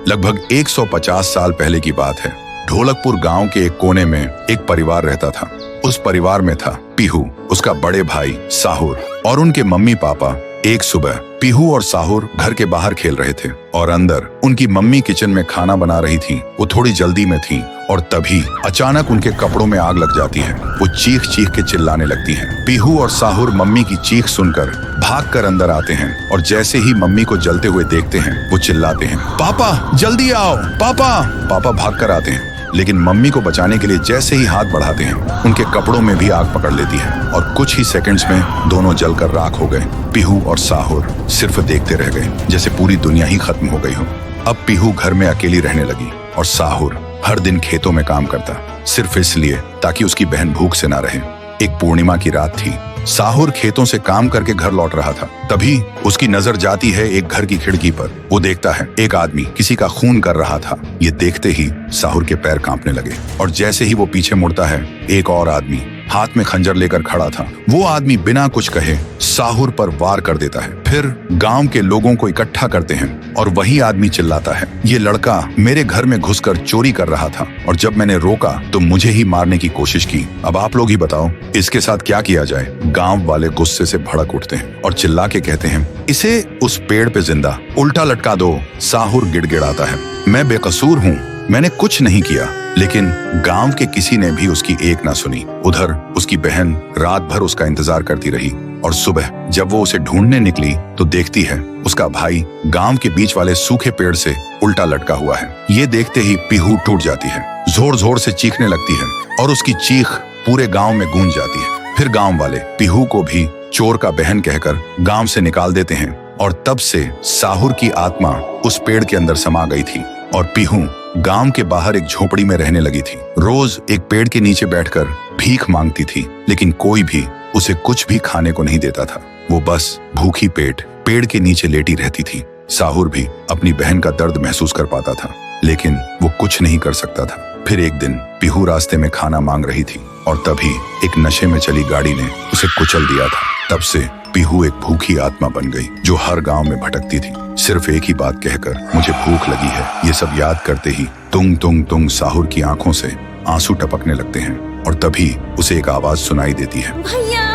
लगभग 150 साल पहले की बात है। ढोलकपुर गांव के एक कोने में एक परिवार रहता था। उस परिवार में था पीहू, उसका बड़े भाई साहुर और उनके मम्मी पापा। एक सुबह पीहू और साहुर घर के बाहर खेल रहे थे और अंदर उनकी मम्मी किचन में खाना बना रही थी। वो थोड़ी जल्दी में थी और तभी अचानक उनके कपड़ों में आग लग जाती है। वो चीख चीख के चिल्लाने लगती हैं। पीहू और साहुर मम्मी की चीख सुनकर भागकर अंदर आते हैं और जैसे ही मम्मी को जलते हुए देखते हैं वो चिल्लाते हैं, पापा जल्दी आओ पापा। पापा भागकर आते हैं लेकिन मम्मी को बचाने के लिए जैसे ही हाथ बढ़ाते हैं उनके कपड़ों में भी आग पकड़ लेती है और कुछ ही सेकंड्स में दोनों जलकर राख हो गए। पीहू और साहुर सिर्फ देखते रह गए जैसे पूरी दुनिया ही खत्म हो गई हो। अब पीहू घर में अकेली रहने लगी और साहुर हर दिन खेतों में काम करता, सिर्फ इसलिए ताकि उसकी बहन भूख से ना रहे। एक पूर्णिमा की रात थी। साहुर खेतों से काम करके घर लौट रहा था। तभी उसकी नजर जाती है एक घर की खिड़की पर। वो देखता है एक आदमी किसी का खून कर रहा था। ये देखते ही साहुर के पैर कांपने लगे और जैसे ही वो पीछे मुड़ता है एक और आदमी हाथ में खंजर लेकर खड़ा था। वो आदमी बिना कुछ कहे साहुर पर वार कर देता है। फिर गांव के लोगों को इकट्ठा करते हैं और वही आदमी चिल्लाता है, ये लड़का मेरे घर में घुसकर चोरी कर रहा था और जब मैंने रोका तो मुझे ही मारने की कोशिश की। अब आप लोग ही बताओ इसके साथ क्या किया जाए। गांव वाले गुस्से से भड़क उठते हैं और चिल्ला के कहते हैं, इसे उस पेड़ पे जिंदा उल्टा लटका दो। साहुर गिड़गिड़ाता है, मैं बेकसूर हूँ, मैंने कुछ नहीं किया। लेकिन गांव के किसी ने भी उसकी एक ना सुनी। उधर उसकी बहन रात भर उसका इंतजार करती रही और सुबह जब वो उसे ढूंढने निकली तो देखती है उसका भाई गांव के बीच वाले सूखे पेड़ से उल्टा लटका हुआ है। ये देखते ही पीहू टूट जाती है, जोर जोर से चीखने लगती है और उसकी चीख पूरे गांव में गूंज जाती है। फिर गांव वाले पीहू को भी चोर का बहन कहकर गांव से निकाल देते हैं और तब से साहुर की आत्मा उस पेड़ के अंदर समा गई थी और पीहू गांव के बाहर एक झोपड़ी में रहने लगी थी। रोज एक पेड़ के नीचे बैठकर भीख मांगती थी लेकिन कोई भी उसे कुछ भी खाने को नहीं देता था। वो बस भूखी पेट पेड़ के नीचे लेटी रहती थी। साहुर भी अपनी बहन का दर्द महसूस कर पाता था लेकिन वो कुछ नहीं कर सकता था। फिर एक दिन पीहू रास्ते में खाना मांग रही थी और तभी एक नशे में चली गाड़ी ने उसे कुचल दिया था। तब से पीहू एक भूखी आत्मा बन गई जो हर गांव में भटकती थी, सिर्फ एक ही बात कहकर, मुझे भूख लगी है। ये सब याद करते ही तुंग तुंग तुंग साहुर की आंखों से आंसू टपकने लगते हैं और तभी उसे एक आवाज सुनाई देती है भैया,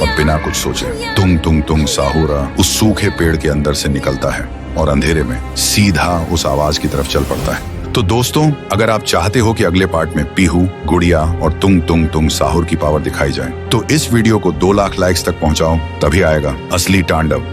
और बिना कुछ सोचे तुंग तुंग तुंग साहुरा उस सूखे पेड़ के अंदर से निकलता है और अंधेरे में सीधा उस आवाज की तरफ चल पड़ता है। तो दोस्तों, अगर आप चाहते हो कि अगले पार्ट में पीहू, गुड़िया और तुंग तुंग तुंग साहुर की पावर दिखाई जाए तो इस वीडियो को 2 लाख लाइक्स तक पहुंचाओ, तभी आएगा असली तांडव।